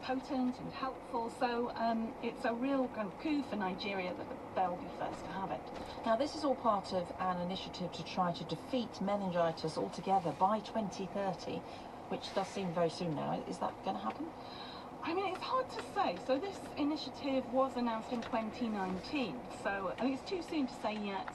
potent and helpful, so it's a real kind of coup for Nigeria that they'll be first to have it. Now, this is all part of an initiative to try to defeat meningitis altogether by 2030, which does seem very soon now. Is that going to happen? I mean, it's hard to say. So this initiative was announced in 2019, so I think it's too soon to say yet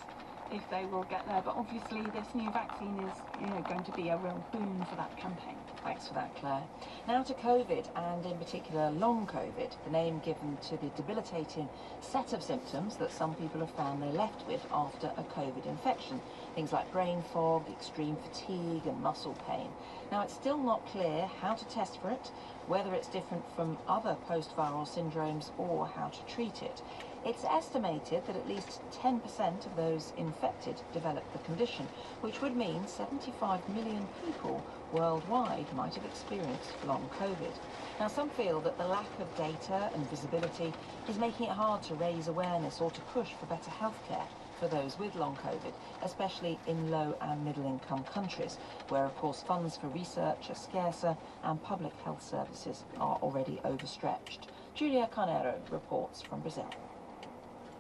if they will get there, but obviously this new vaccine is, going to be a real boon for that campaign. Thanks for that, Claire. Now to COVID, and in particular long COVID, the name given to the debilitating set of symptoms that some people have found they're left with after a COVID infection. Things like brain fog, extreme fatigue and muscle pain. Now, it's still not clear how to test for it, whether it's different from other post-viral syndromes or how to treat it. It's estimated that at least 10% of those infected develop the condition, which would mean 75 million people worldwide might have experienced long COVID. Now, some feel that the lack of data and visibility is making it hard to raise awareness or to push for better healthcare for those with long COVID, especially in low and middle income countries, where of course funds for research are scarcer and public health services are already overstretched. Julia Carneiro reports from Brazil.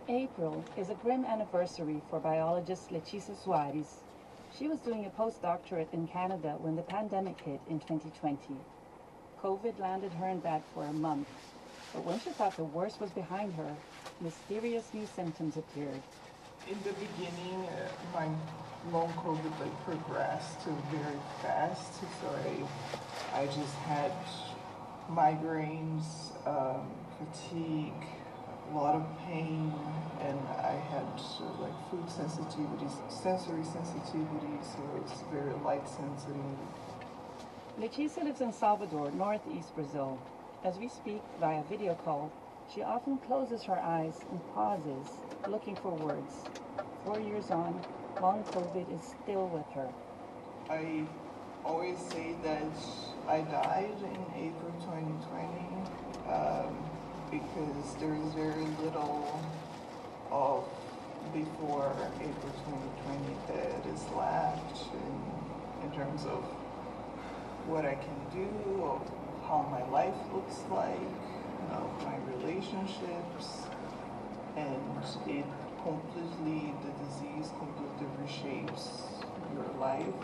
April is a grim anniversary for biologist Letícia Soares. She was doing a postdoctorate in Canada when the pandemic hit in 2020. COVID landed her in bed for a month, but when she thought the worst was behind her, mysterious new symptoms appeared. In the beginning, my long COVID progressed very fast, so I just had migraines, fatigue, a lot of pain, and I had food sensitivities, sensory sensitivity, so it's very light sensitive. Letícia lives in Salvador, northeast Brazil. As we speak via video call, she often closes her eyes and pauses, looking for words. 4 years on, long COVID is still with her. I always say that I died in April 2020 because there is very little of before April 2020 that is left in terms of what I can do, of how my life looks like, my relationships, and the disease completely reshapes your life.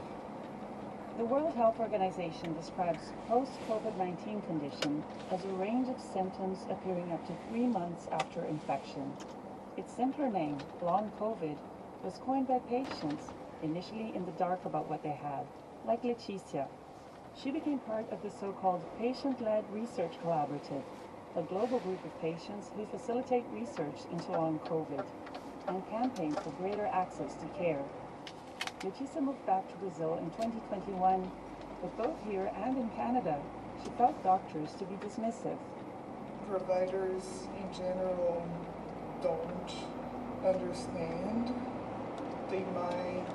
The World Health Organization describes post-COVID-19 condition as a range of symptoms appearing up to 3 months after infection. Its simpler name, long COVID, was coined by patients initially in the dark about what they had, like Letícia. She became part of the so-called Patient-Led Research Collaborative, a global group of patients who facilitate research into long COVID and campaign for greater access to care. Letícia moved back to Brazil in 2021, but both here and in Canada, she felt doctors to be dismissive. Providers in general don't understand. They might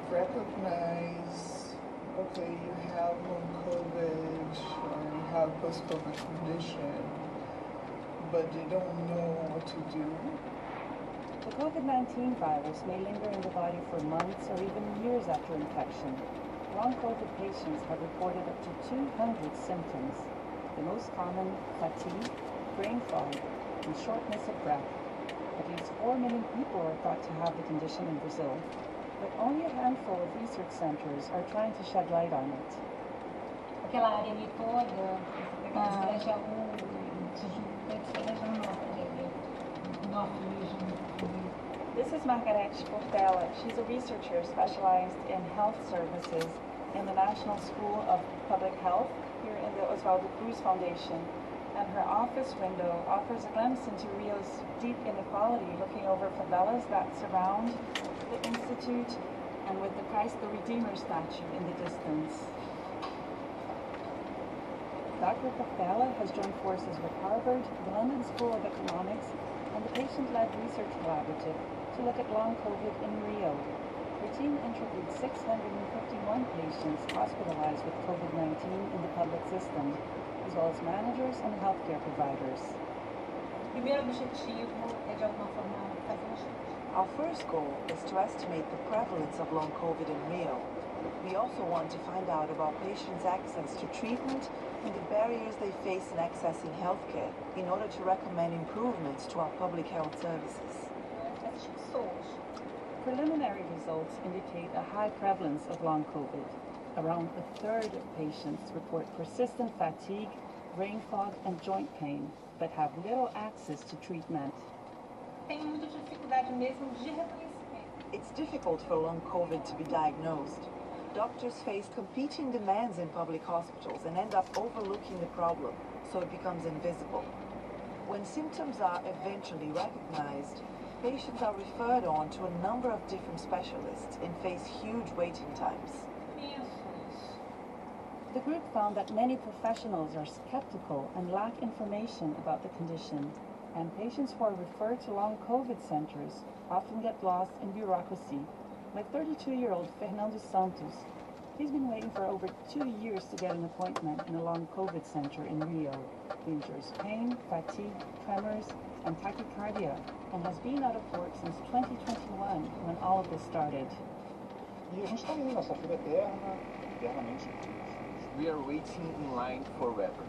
recognize, okay, you have long COVID or you have post-COVID condition, but they don't know what to do. The COVID-19 virus may linger in the body for months or even years after infection. Long COVID patients have reported up to 200 symptoms. The most common, fatigue, brain fog, and shortness of breath. At least 4 million people are thought to have the condition in Brazil, but only a handful of research centers are trying to shed light on it. Aquela área ali toda, essa já o Tijuca, já norte mesmo. This is Margarete Portela. She's a researcher specialized in health services in the National School of Public Health here in the Oswaldo Cruz Foundation. And her office window offers a glimpse into Rio's deep inequality, looking over favelas that surround the Institute and with the Christ the Redeemer statue in the distance. Dr. Portela has joined forces with Harvard, the London School of Economics, and the Patient-Led Research Collaborative to look at long COVID in Rio. Her team interviewed 651 patients hospitalized with COVID-19 in the public system, as well as managers and healthcare providers. Primeiro objetivo é de alguma forma fazer um estudo. Our first goal is to estimate the prevalence of long COVID in Rio. We also want to find out about patients' access to treatment and the barriers they face in accessing healthcare in order to recommend improvements to our public health services. As pessoas. Preliminary results indicate a high prevalence of long COVID. Around a third of patients report persistent fatigue, brain fog, and joint pain, but have little access to treatment. Tem muita dificuldade mesmo de reconhecimento. It's difficult for long COVID to be diagnosed. Doctors face competing demands in public hospitals and end up overlooking the problem, so it becomes invisible. When symptoms are eventually recognized, patients are referred on to a number of different specialists and face huge waiting times. The group found that many professionals are skeptical and lack information about the condition, and patients who are referred to long COVID centers often get lost in bureaucracy, like 32-year-old Fernando Santos. He's been waiting for over 2 years to get an appointment in a long COVID center in Rio. He endures pain, fatigue, tremors, and tachycardia, and has been out of work since 2021 when all of this started. E a gente está indo nessa fila eterna, eternamente. We are waiting in line forever.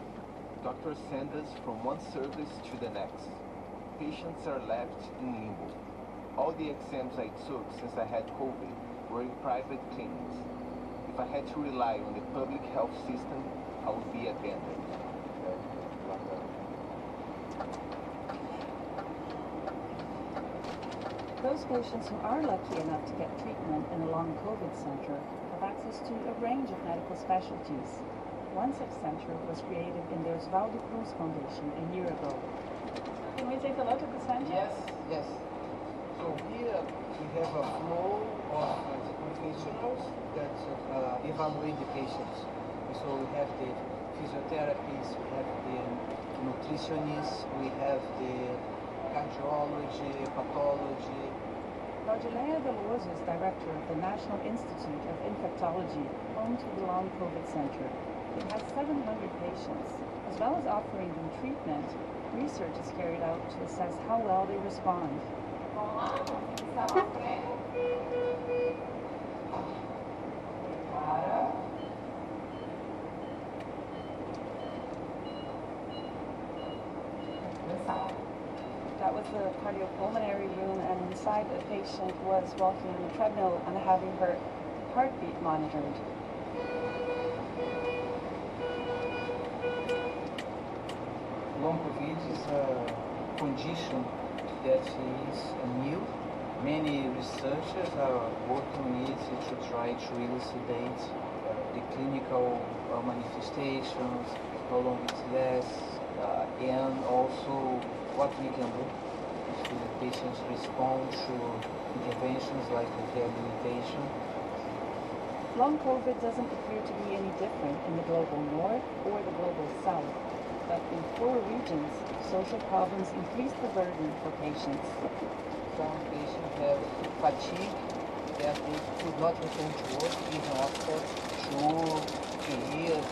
Doctors send us from one service to the next. Patients are left in limbo. All the exams I took since I had COVID were in private clinics. If I had to rely on the public health system, I would be abandoned. Those patients who are lucky enough to get treatment in a long COVID center have access to a range of medical specialties. One such center was created in the Osvaldo Cruz Foundation a year ago. Can we take a look at the center? Yes. So here we have a flow of professionals that evaluate the patients. So we have the physiotherapists, we have the nutritionists, we have the cardiology, pathology. Laudileia Veloso is director of the National Institute of Infectology, home to the Long COVID Center. It has 700 patients. As well as offering them treatment, research is carried out to assess how well they respond. That was the cardiopulmonary room, and inside the patient was walking on a treadmill and having her heartbeat monitored. Long COVID is a condition that is new. Many researchers are working on it to try to elucidate the clinical manifestations, how long it lasts, and also what we can do to the patients respond to interventions like rehabilitation. Long COVID doesn't appear to be any different in the global north or the global south, but in 4 regions, social problems increase the burden for patients. Some patients have fatigue that they could not return to work even after 2 years,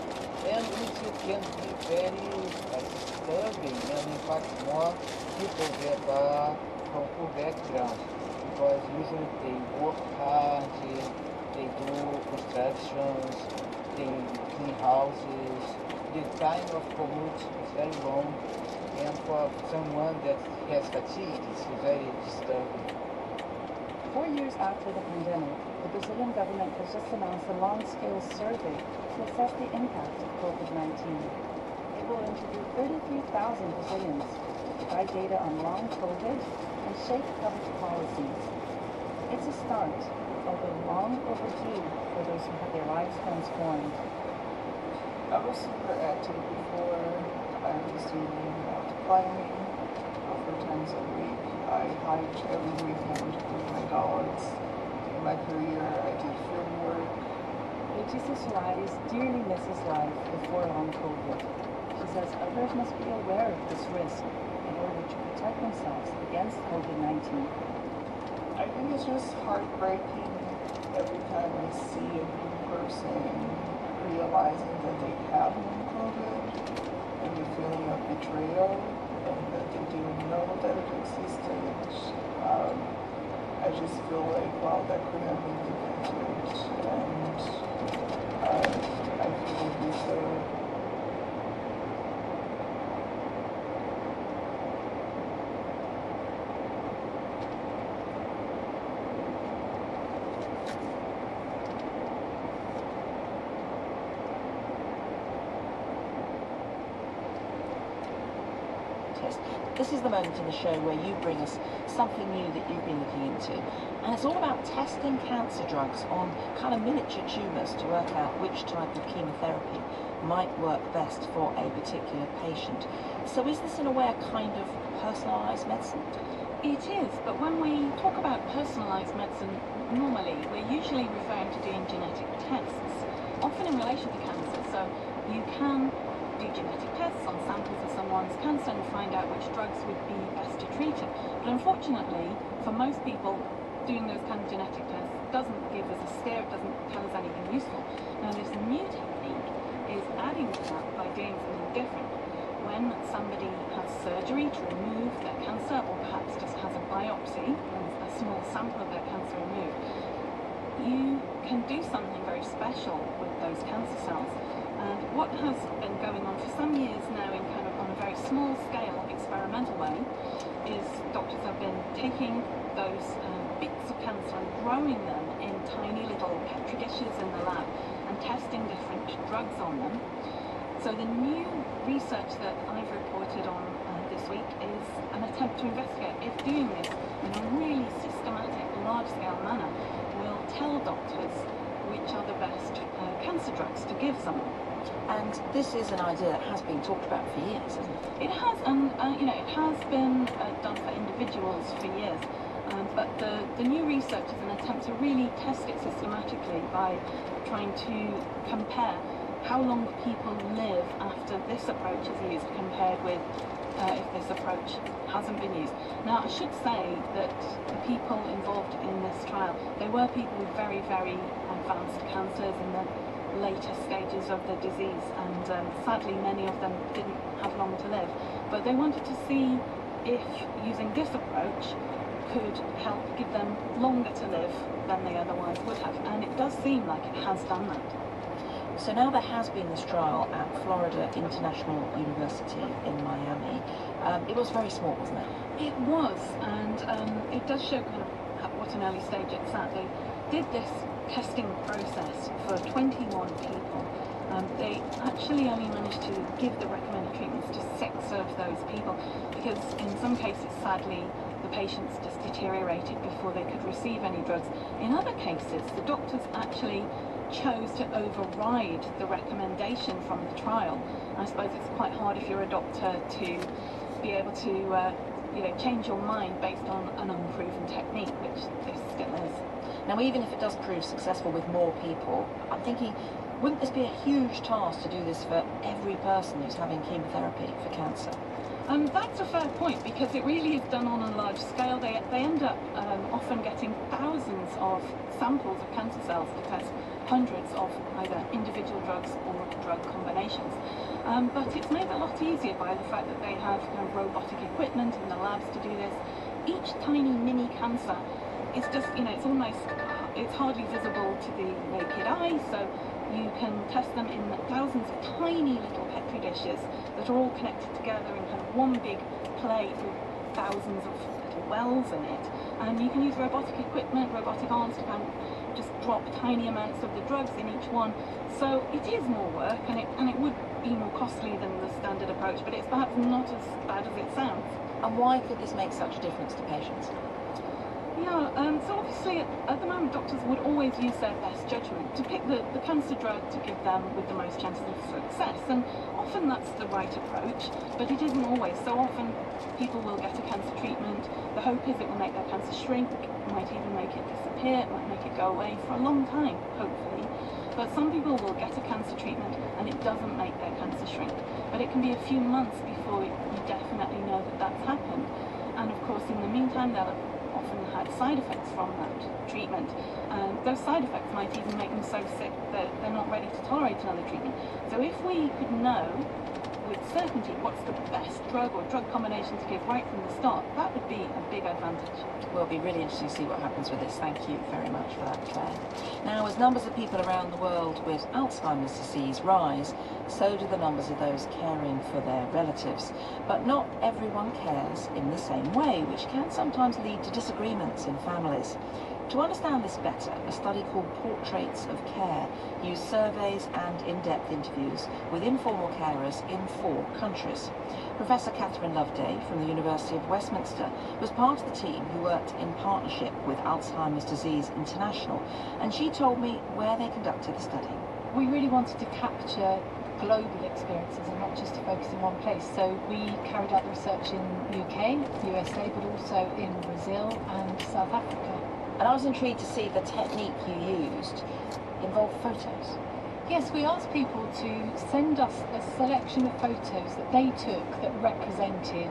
and it can be very disturbing and in fact more people that are from poor backgrounds, because usually they work hard, they do constructions, they clean houses. The time of commute is very long, and for someone that has fatigue, it's very disturbing. 4 years after the pandemic, the Brazilian government has just announced a long-scale survey to assess the impact of COVID-19. It will interview 33,000 Brazilians to provide data on long COVID and shape public policies. It's a start, although long overdue for those who have their lives transformed. I was super active before. I was doing climbing 4 times a week. I hiked every weekend with my dogs. In my career, I did field work. Letícia Soares dearly misses life before long COVID. She says others must be aware of this risk in order to protect themselves against COVID-19. I think it's just heartbreaking every time I see a new person realizing that they have COVID, and the feeling of betrayal, and that they didn't know that it existed. I just feel like, wow, that could have been prevented. And I feel this This is the moment in the show where you bring us something new that you've been looking into, and it's all about testing cancer drugs on kind of miniature tumours to work out which type of chemotherapy might work best for a particular patient. So is this in a way a kind of personalised medicine? It is, but when we talk about personalised medicine, normally we're usually referring to doing genetic tests, often in relation to cancer. So you can do genetic tests on samples of someone's cancer and find out which drugs would be best to treat it. But unfortunately, for most people, doing those kind of genetic tests doesn't give us a steer, it doesn't tell us anything useful. Now this new technique is adding to that by doing something different. When somebody has surgery to remove their cancer, or perhaps just has a biopsy, a small sample of their cancer removed, you can do something very special with those cancer cells. And what has been going on for some years now in kind of on a very small scale, experimental way, is doctors have been taking those bits of cancer and growing them in tiny little petri dishes in the lab and testing different drugs on them. So the new research that I've reported on this week is an attempt to investigate if doing this in a really systematic, large-scale manner will tell doctors which are the best cancer drugs to give someone. And this is an idea that has been talked about for years, hasn't it? It has, and it has been done for individuals for years. But the new research is an attempt to really test it systematically by trying to compare how long people live after this approach is used compared with if this approach hasn't been used. Now, I should say that the people involved in this trial, they were people with very, very advanced cancers in the later stages of the disease, and sadly many of them didn't have long to live. But they wanted to see if using this approach could help give them longer to live than they otherwise would have, and it does seem like it has done that. So now there has been this trial at Florida International University in Miami. It was very small, wasn't it? It was, and it does show kind of at what an early stage it's at. They did this testing process for 21 people. They actually only managed to give the recommended treatments to 6 of those people, because in some cases, sadly, the patients just deteriorated before they could receive any drugs. In other cases, the doctors actually chose to override the recommendation from the trial. I suppose it's quite hard if you're a doctor to be able to change your mind based on an unproven technique, which this still is. Now, even if it does prove successful with more people, I'm thinking, wouldn't this be a huge task to do this for every person who's having chemotherapy for cancer? That's a fair point, because it really is done on a large scale. They end up often getting thousands of samples of cancer cells to test hundreds of either individual drugs or drug combinations. But it's made a lot easier by the fact that they have kind of robotic equipment in the labs to do this. Each tiny mini cancer is just, it's hardly visible to the naked eye, so you can test them in thousands of tiny little petri dishes that are all connected together in kind of one big plate with thousands of little wells in it. And you can use robotic equipment, robotic arms to kind of just drop tiny amounts of the drugs in each one. So it is more work, and it would be more costly than the standard approach, but it's perhaps not as bad as it sounds. And why could this make such a difference to patients? Yeah, so obviously at the moment doctors would always use their best judgment to pick the cancer drug to give them with the most chances of success, and often that's the right approach, but it isn't always. So often people will get a cancer treatment, the hope is it will make their cancer shrink, it might even make it disappear, it might make it go away for a long time, hopefully. But some people will get a cancer treatment and it doesn't make their cancer shrink, but it can be a few months before you definitely know that that's happened. And of course in the meantime they'll have often had side effects from that treatment. Those side effects might even make them so sick that they're not ready to tolerate another treatment. So if we could know with certainty what's the best drug or drug combination to give right from the start, that would be a big advantage. Well, it'll be really interesting to see what happens with this. Thank you very much for that, Claire. Now, as numbers of people around the world with Alzheimer's disease rise, so do the numbers of those caring for their relatives. But not everyone cares in the same way, which can sometimes lead to disagreements in families. To understand this better, a study called Portraits of Care used surveys and in-depth interviews with informal carers in 4 countries. Professor Catherine Loveday from the University of Westminster was part of the team who worked in partnership with Alzheimer's Disease International, and she told me where they conducted the study. We really wanted to capture global experiences and not just to focus in one place. So we carried out the research in UK, USA, but also in Brazil and South Africa. And I was intrigued to see the technique you used involved photos. Yes, we asked people to send us a selection of photos that they took that represented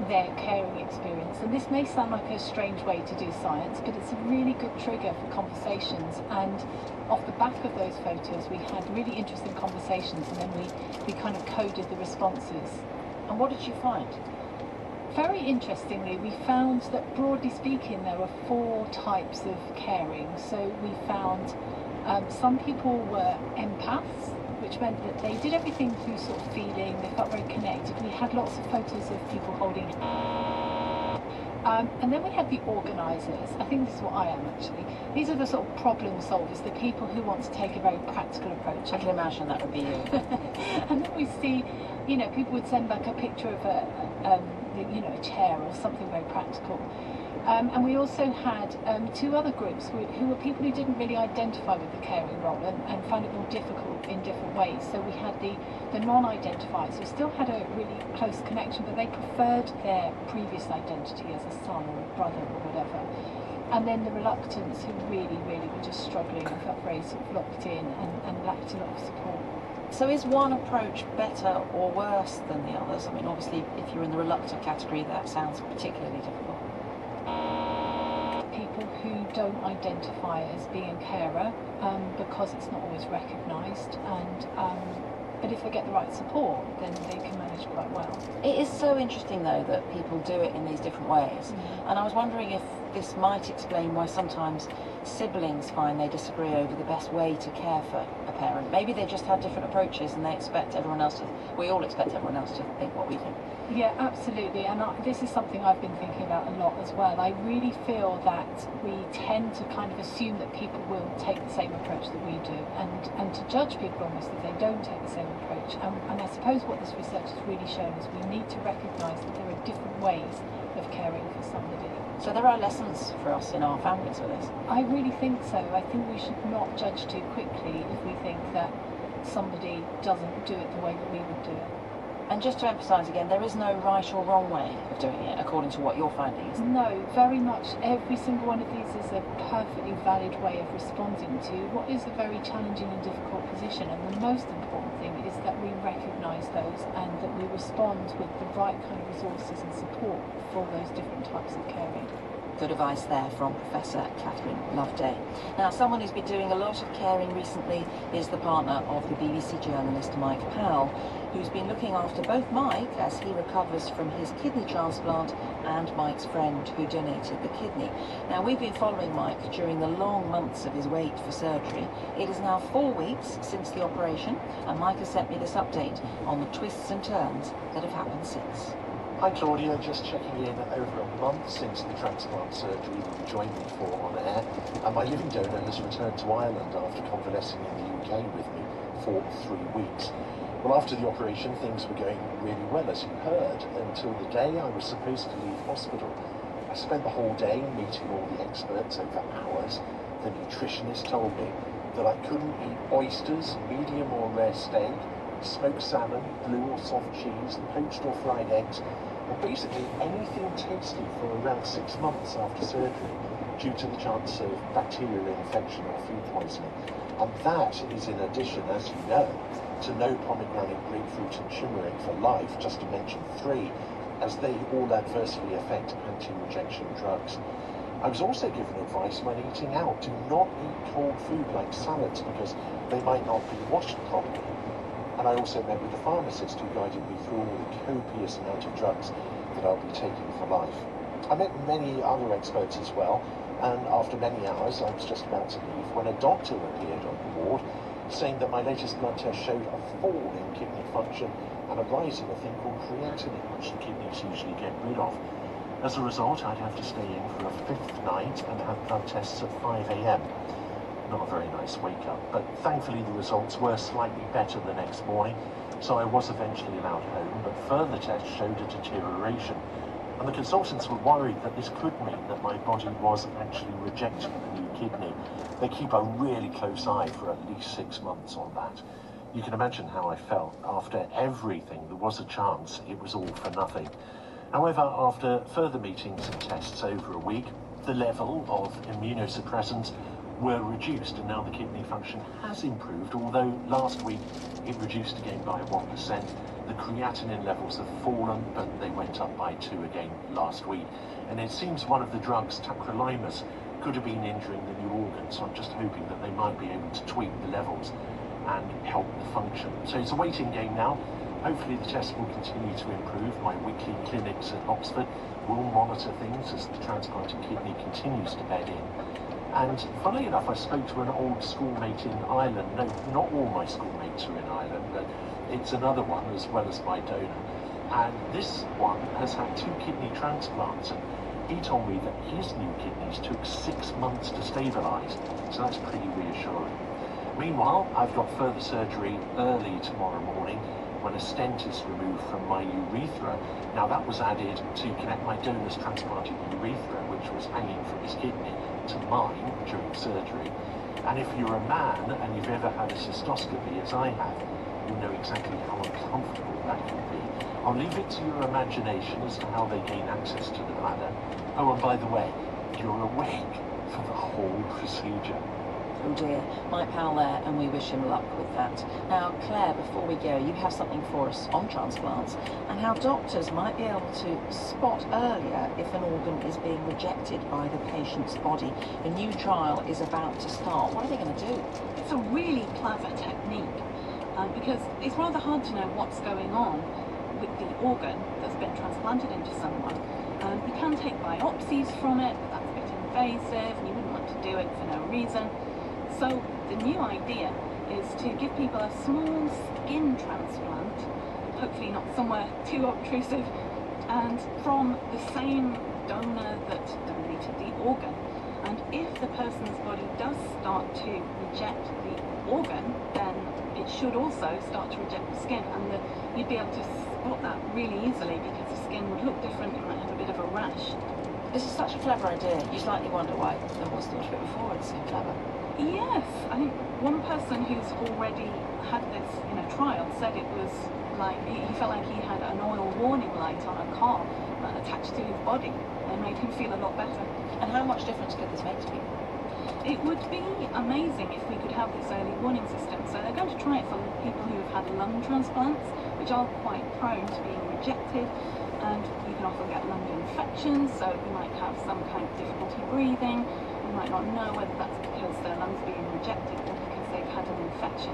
their caring experience. And this may sound like a strange way to do science, but it's a really good trigger for conversations. And off the back of those photos, we had really interesting conversations, and then we kind of coded the responses. And what did you find? Very interestingly, we found that, broadly speaking, there were 4 types of caring. So we found some people were empaths, which meant that they did everything through sort of feeling, they felt very connected. We had lots of photos of people holding hands. And then we had the organisers. I think this is what I am actually. These are the sort of problem solvers, the people who want to take a very practical approach. I can imagine that would be you. And then we see, you know, people would send back a picture of a chair or something very practical. And we also had 2 other groups who were people who didn't really identify with the caring role and found it more difficult in different ways. So we had the non-identifiers who still had a really close connection, but they preferred their previous identity as a son or a brother or whatever. And then the reluctants who really were just struggling and felt very sort of locked in and lacked a lot of support. So is one approach better or worse than the others? I mean, obviously, if you're in the reluctant category, that sounds particularly difficult. People who don't identify as being a carer because it's not always recognised, and but if they get the right support, then they can manage quite well. It is so interesting, though, that people do it in these different ways. And I was wondering if this might explain why sometimes siblings find they disagree over the best way to care for a parent. Maybe they just have different approaches and they expect everyone else to, we all expect everyone else to think what we think. Yeah, absolutely, and this is something I've been thinking about a lot as well. I really feel that we tend to kind of assume that people will take the same approach that we do, and to judge people almost if they don't take the same approach. And I suppose what this research has really shown is we need to recognise that there are different ways of caring for somebody. So there are lessons for us in our families with this? I really think so. I think we should not judge too quickly if we think that somebody doesn't do it the way that we would do it. And just to emphasise again, there is no right or wrong way of doing it, according to what your findings. No, very much. Every single one of these is a perfectly valid way of responding to what is a very challenging and difficult position. And the most important thing is that we recognise those and that we respond with the right kind of resources and support for those different types of caring. Good advice there from Professor Catherine Loveday. Now, someone who's been doing a lot of caring recently is the partner of the BBC journalist Mike Powell, who's been looking after both Mike as he recovers from his kidney transplant and Mike's friend who donated the kidney. Now, we've been following Mike during the long months of his wait for surgery. It is now 4 weeks since the operation, and Mike has sent me this update on the twists and turns that have happened since. Hi Claudia, just checking in over a month since the transplant surgery that you joined me for on air, and my living donor has returned to Ireland after convalescing in the UK with me for 3 weeks. Well, after the operation, things were going really well, as you heard, until the day I was supposed to leave hospital. I spent the whole day meeting all the experts over hours. The nutritionist told me that I couldn't eat oysters, medium or rare steak, smoked salmon, blue or soft cheese, poached or fried eggs, or basically anything tasty for around 6 months after surgery, due to the chance of bacterial infection or food poisoning. And that is in addition, as you know, to no pomegranate, grapefruit and turmeric for life, just to mention 3, as they all adversely affect anti-rejection drugs. I was also given advice when eating out to not eat cold food like salads because they might not be washed properly. And I also met with the pharmacist who guided me through all the copious amount of drugs that I'll be taking for life. I met many other experts as well, and after many hours I was just about to leave when a doctor appeared on the ward saying that my latest blood test showed a fall in kidney function and a rise in a thing called creatinine, which the kidneys usually get rid of. As a result, I'd have to stay in for a 5th night and have blood tests at 5 a.m. Not a very nice wake-up, but thankfully the results were slightly better the next morning, so I was eventually allowed home, but further tests showed a deterioration. And the consultants were worried that this could mean that my body was actually rejecting the new kidney. They keep a really close eye for at least 6 months on that. You can imagine how I felt. After everything, there was a chance it was all for nothing. However, after further meetings and tests over a week, the level of immunosuppressants were reduced, and now the kidney function has improved, although last week it reduced again by 1%. The creatinine levels have fallen, but they went up by 2 again last week. And it seems one of the drugs, tacrolimus, could have been injuring the new organ, so I'm just hoping that they might be able to tweak the levels and help the function. So it's a waiting game now. Hopefully the test will continue to improve. My weekly clinics at Oxford will monitor things as the transplanted kidney continues to bed in. And funnily enough, I spoke to an old schoolmate in Ireland. No, not all my schoolmates are in Ireland, but it's another one as well as my donor. And this one has had 2 kidney transplants, and he told me that his new kidneys took 6 months to stabilise, so that's pretty reassuring. Meanwhile, I've got further surgery early tomorrow morning when a stent is removed from my urethra. Now that was added to connect my donor's transplanted urethra, which was hanging from his kidney, to mine during surgery. And if you're a man and you've ever had a cystoscopy, as I have, you know exactly how uncomfortable that can be. I'll leave it to your imagination as to how they gain access to the bladder. Oh, and by the way, you're awake for the whole procedure. Oh dear, my pal there, and we wish him luck with that. Now, Claire, before we go, you have something for us on transplants and how doctors might be able to spot earlier if an organ is being rejected by the patient's body. A new trial is about to start. What are they going to do? It's a really clever technique because it's rather hard to know what's going on with the organ that's been transplanted into someone. You can take biopsies from it, but that's a bit invasive and you wouldn't want to do it for no reason. So the new idea is to give people a small skin transplant, hopefully not somewhere too obtrusive, and from the same donor that donated the organ. And if the person's body does start to reject the organ, then it should also start to reject the skin, and you'd be able to spot that really easily because the skin would look different, it might have a bit of a rash. This is such a clever idea. You slightly wonder why no one's thought of it before. It's so clever. Yes, I think one person who's already had this in a trial said it was like, he felt like he had an oil warning light on a car attached to his body and made him feel a lot better. And how much difference could this make to people? It would be amazing if we could have this early warning system. So they're going to try it for people who have had lung transplants, which are quite prone to being rejected, and you can often get lung infections, so you might have some kind of difficulty breathing. You might not know whether that's because their lungs being rejected or because they've had an infection.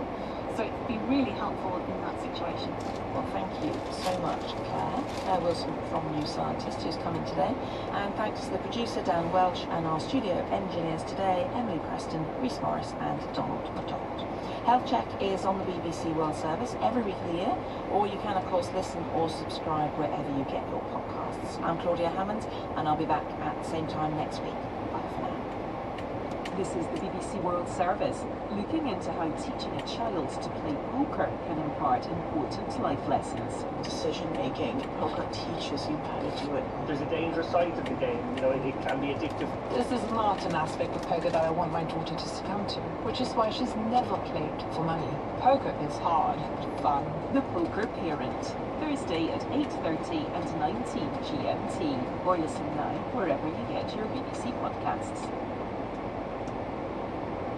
So it'd be really helpful in that situation. Well, thank you so much, Claire. Claire Wilson from New Scientist, who's coming today. And thanks to the producer, Dan Welch, and our studio engineers today, Emily Preston, Rhys Morris, and Donald MacDonald. Health Check is on the BBC World Service every week of the year, or you can, of course, listen or subscribe wherever you get your podcasts. I'm Claudia Hammond, and I'll be back at the same time next week. Bye for now. This is the BBC World Service, looking into how teaching a child to play poker can impart important life lessons. Decision making. Poker teaches you how to do it. There's a dangerous side to the game, you know, it can be addictive. This is not an aspect of poker that I want my daughter to succumb to, which is why she's never played for money. Poker is hard, but fun. The Poker Parent, Thursday at 8:30 and 19 GMT, or listen now wherever you get your BBC podcasts.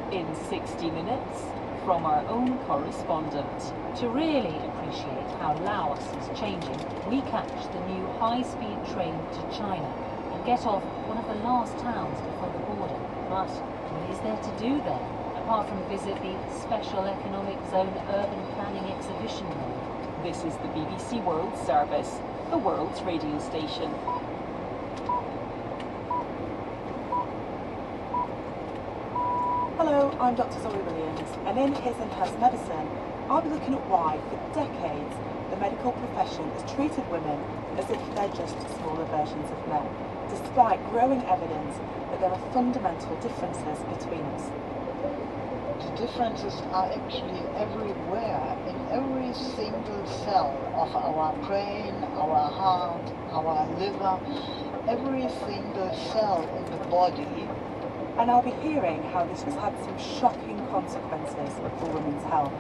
In 60 minutes, from our own correspondent. To really appreciate how Laos is changing, we catch the new high-speed train to China and get off one of the last towns before the border. But what is there to do there? apart from visit the Special Economic Zone Urban Planning Exhibition Hall. This is the BBC World Service, the world's radio station. Hello, I'm Dr. Zoe Williams, and in His and Hers Medicine, I'll be looking at why, for decades, the medical profession has treated women as if they're just smaller versions of men, despite growing evidence that there are fundamental differences between us. The differences are actually everywhere, in every single cell of our brain, our heart, our liver, every single cell in the body. And I'll be hearing how this has had some shocking consequences for women's health.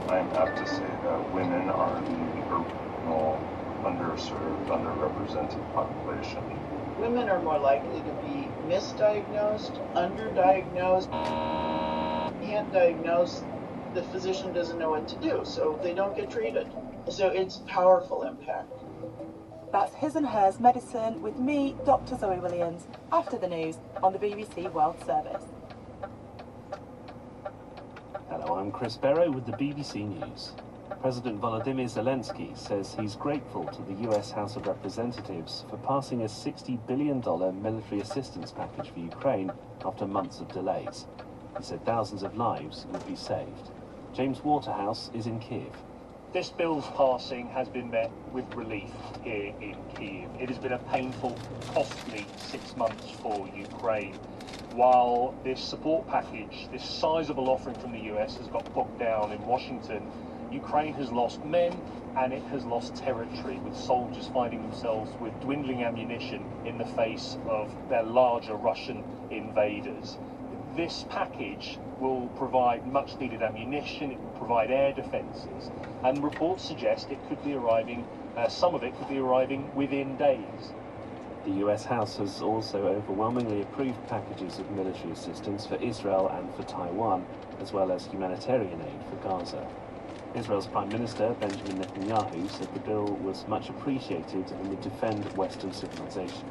I'm apt to say that women are the original underserved, underrepresented population. Women are more likely to be misdiagnosed, underdiagnosed, can't diagnose, the physician doesn't know what to do, so they don't get treated. So it's powerful impact. That's His and Hers Medicine with me, Dr. Zoe Williams, after the news on the BBC World Service. Hello, I'm Chris Barrow with the BBC News. President Volodymyr Zelensky says he's grateful to the US House of Representatives for passing a $60 billion military assistance package for Ukraine after months of delays. He said thousands of lives would be saved. James Waterhouse is in Kiev. This bill's passing has been met with relief here in Kiev. It has been a painful, costly 6 months for Ukraine. While this support package, this sizable offering from the US has got bogged down in Washington, Ukraine has lost men and it has lost territory, with soldiers finding themselves with dwindling ammunition in the face of their larger Russian invaders. This package will provide much needed ammunition, it will provide air defences, and reports suggest it could be arriving, some of it could be arriving within days. The US House has also overwhelmingly approved packages of military assistance for Israel and for Taiwan, as well as humanitarian aid for Gaza. Israel's Prime Minister, Benjamin Netanyahu, said the bill was much appreciated and would defend Western civilization.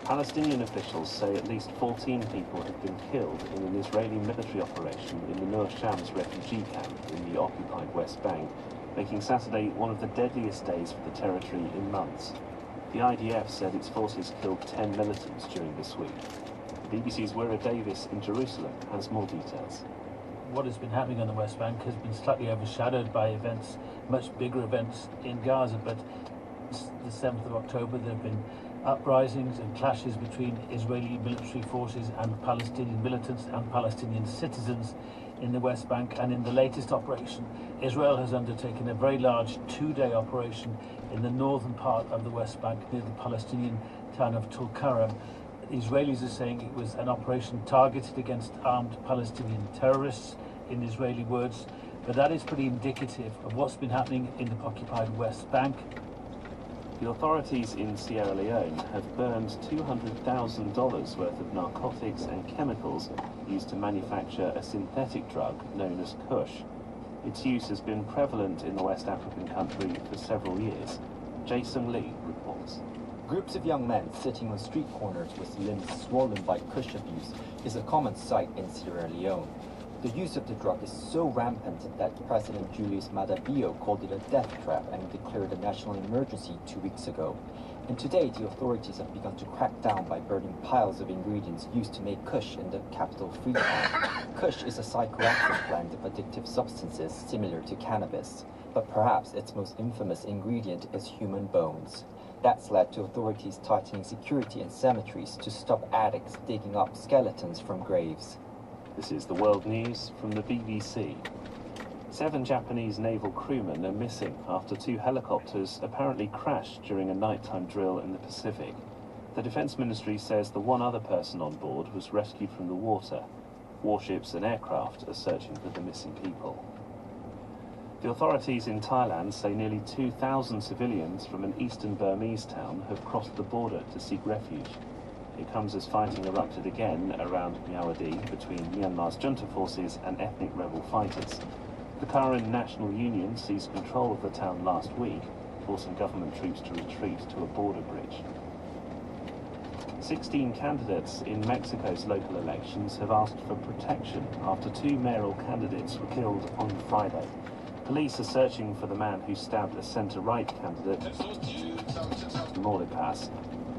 Palestinian officials say at least 14 people have been killed in an Israeli military operation in the Nur Shams refugee camp in the occupied West Bank, making Saturday one of the deadliest days for the territory in months. The IDF said its forces killed 10 militants during this week. The BBC's Wira Davis in Jerusalem has more details. What has been happening on the West Bank has been slightly overshadowed by events, much bigger events in Gaza, but the 7th of October there have been uprisings and clashes between Israeli military forces and Palestinian militants and Palestinian citizens in the West Bank. And in the latest operation, Israel has undertaken a very large 2-day operation in the northern part of the West Bank near the Palestinian town of Tulkarem. The Israelis are saying it was an operation targeted against armed Palestinian terrorists, in Israeli words, but that is pretty indicative of what's been happening in the occupied West Bank. The authorities in Sierra Leone have burned $200,000 worth of narcotics and chemicals used to manufacture a synthetic drug known as Kush. Its use has been prevalent in the West African country for several years. Jason Lee reports. Groups of young men sitting on street corners with limbs swollen by Kush abuse is a common sight in Sierra Leone. The use of the drug is so rampant that President Julius Maada Bio called it a death trap and declared a national emergency 2 weeks ago. And today, the authorities have begun to crack down by burning piles of ingredients used to make Kush in the capital Freetown. Kush is a psychoactive blend of addictive substances similar to cannabis, but perhaps its most infamous ingredient is human bones. That's led to authorities tightening security in cemeteries to stop addicts digging up skeletons from graves. This is the World News from the BBC. 7 Japanese naval crewmen are missing after 2 helicopters apparently crashed during a nighttime drill in the Pacific. The Defense Ministry says the one other person on board was rescued from the water. Warships and aircraft are searching for the missing people. The authorities in Thailand say nearly 2,000 civilians from an eastern Burmese town have crossed the border to seek refuge. It comes as fighting erupted again around Myawaddy between Myanmar's junta forces and ethnic rebel fighters. The Karen National Union seized control of the town last week, forcing government troops to retreat to a border bridge. 16 candidates in Mexico's local elections have asked for protection after 2 mayoral candidates were killed on Friday. Police are searching for the man who stabbed a centre-right candidate, Tamaulipas.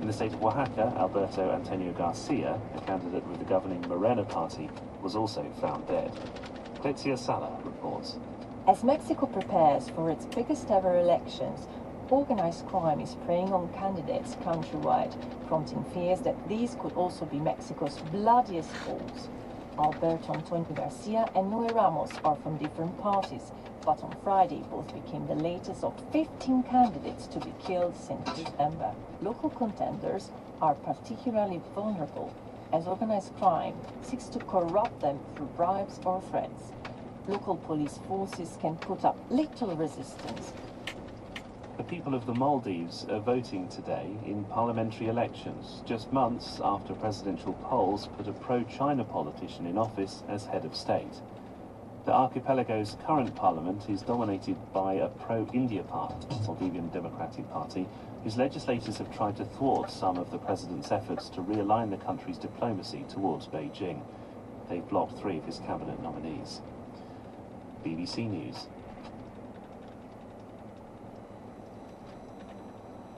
In the state of Oaxaca, Alberto Antonio Garcia, a candidate with the governing Morena party, was also found dead. Cletzia Sala reports. As Mexico prepares for its biggest ever elections, organized crime is preying on candidates countrywide, prompting fears that these could also be Mexico's bloodiest polls. Alberto Antonio Garcia and Noe Ramos are from different parties, but on Friday both became the latest of 15 candidates to be killed since December. Local contenders are particularly vulnerable, as organized crime seeks to corrupt them through bribes or threats. Local police forces can put up little resistance. The people of the Maldives are voting today in parliamentary elections, just months after presidential polls put a pro-China politician in office as head of state. The archipelago's current parliament is dominated by a pro-India party, Maldivian Democratic Party, whose legislators have tried to thwart some of the president's efforts to realign the country's diplomacy towards Beijing. They've blocked 3 of his cabinet nominees. BBC News.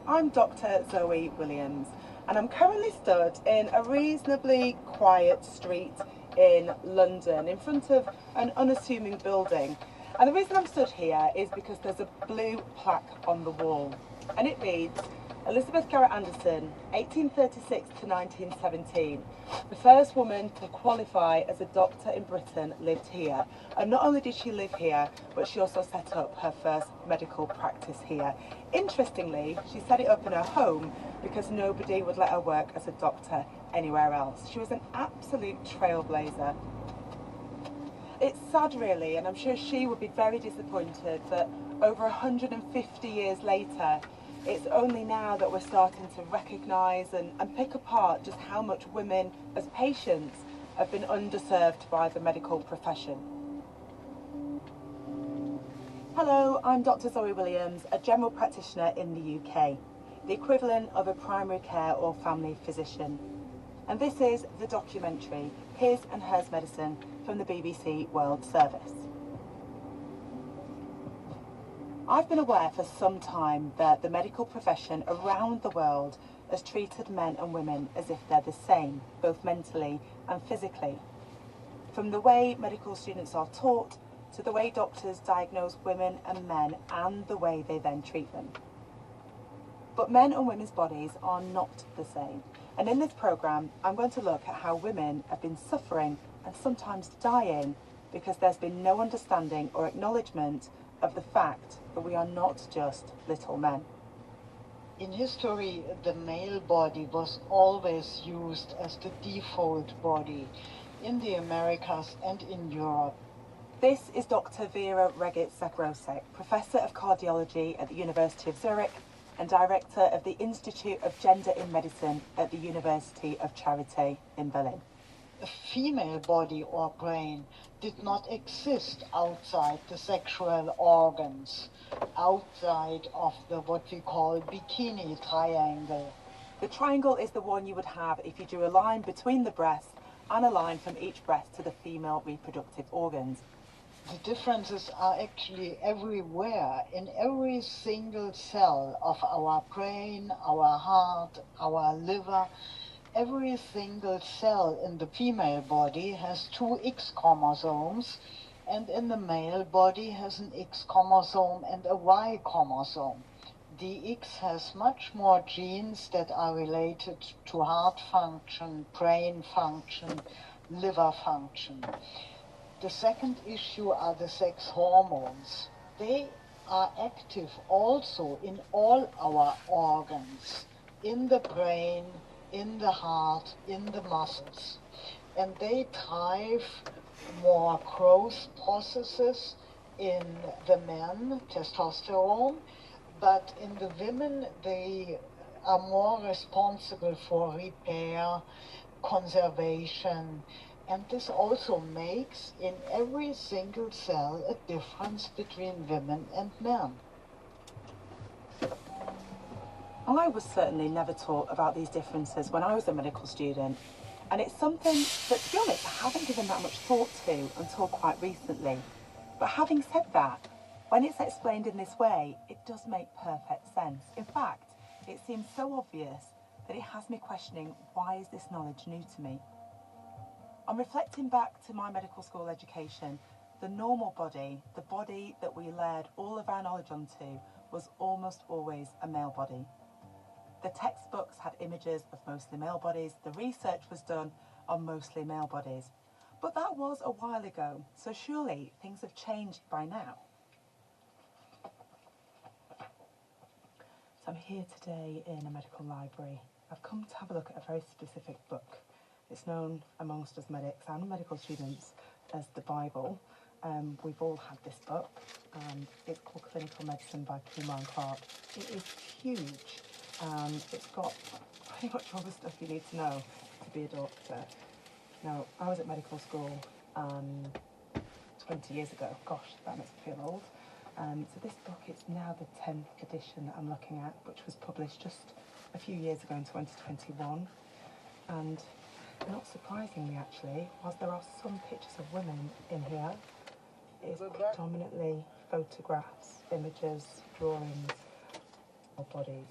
I'm Dr. Zoe Williams, and I'm currently stood in a reasonably quiet street in London, in front of an unassuming building. And the reason I'm stood here is because there's a blue plaque on the wall, and it reads, Elizabeth Garrett Anderson, 1836 to 1917. The first woman to qualify as a doctor in Britain lived here. And not only did she live here, but she also set up her first medical practice here. Interestingly, she set it up in her home because nobody would let her work as a doctor anywhere else. She was an absolute trailblazer. It's sad really, and I'm sure she would be very disappointed that over 150 years later, it's only now that we're starting to recognise and pick apart just how much women as patients have been underserved by the medical profession. Hello, I'm Dr. Zoe Williams, a general practitioner in the UK, the equivalent of a primary care or family physician. And this is the documentary, His and Hers Medicine, from the BBC World Service. I've been aware for some time that the medical profession around the world has treated men and women as if they're the same, both mentally and physically. From the way medical students are taught, to the way doctors diagnose women and men, and the way they then treat them. But men and women's bodies are not the same. And in this programme, I'm going to look at how women have been suffering and sometimes dying because there's been no understanding or acknowledgement of the fact that we are not just little men. In history, the male body was always used as the default body in the Americas and in Europe. This is Dr. Vera Regic-Zagrosek, Professor of Cardiology at the University of Zurich and Director of the Institute of Gender in Medicine at the University of Charité in Berlin. A female body or brain did not exist outside the sexual organs, outside of the what we call bikini triangle. The triangle is the one you would have if you drew a line between the breasts and a line from each breast to the female reproductive organs. The differences are actually everywhere, in every single cell of our brain, our heart, our liver. Every single cell in the female body has 2 X chromosomes, and in the male body has an X chromosome and a Y chromosome. The X has much more genes that are related to heart function, brain function, liver function. The second issue are the sex hormones. They are active also in all our organs, in the brain, in the heart, in the muscles. And they drive more growth processes in the men, testosterone, but in the women they are more responsible for repair, conservation, and this also makes in every single cell a difference between women and men. I was certainly never taught about these differences when I was a medical student, and it's something that, to be honest, I haven't given that much thought to until quite recently. But having said that, when it's explained in this way, it does make perfect sense. In fact, it seems so obvious that it has me questioning, why is this knowledge new to me? On reflecting back to my medical school education, the normal body, the body that we layered all of our knowledge onto, was almost always a male body. The textbooks had images of mostly male bodies, the research was done on mostly male bodies. But that was a while ago, so surely things have changed by now. So I'm here today in a medical library. I've come to have a look at a very specific book. It's known amongst us medics and medical students as the Bible. We've all had this book, and it's called Clinical Medicine by Kumar and Clark. It is huge. It's got pretty much all the stuff you need to know to be a doctor. Now, I was at medical school 20 years ago. Gosh, that makes me feel old. So this book is now the 10th edition that I'm looking at, which was published just a few years ago in 2021. And not surprisingly, actually, whilst there are some pictures of women in here, it's predominantly photographs, images, drawings of bodies.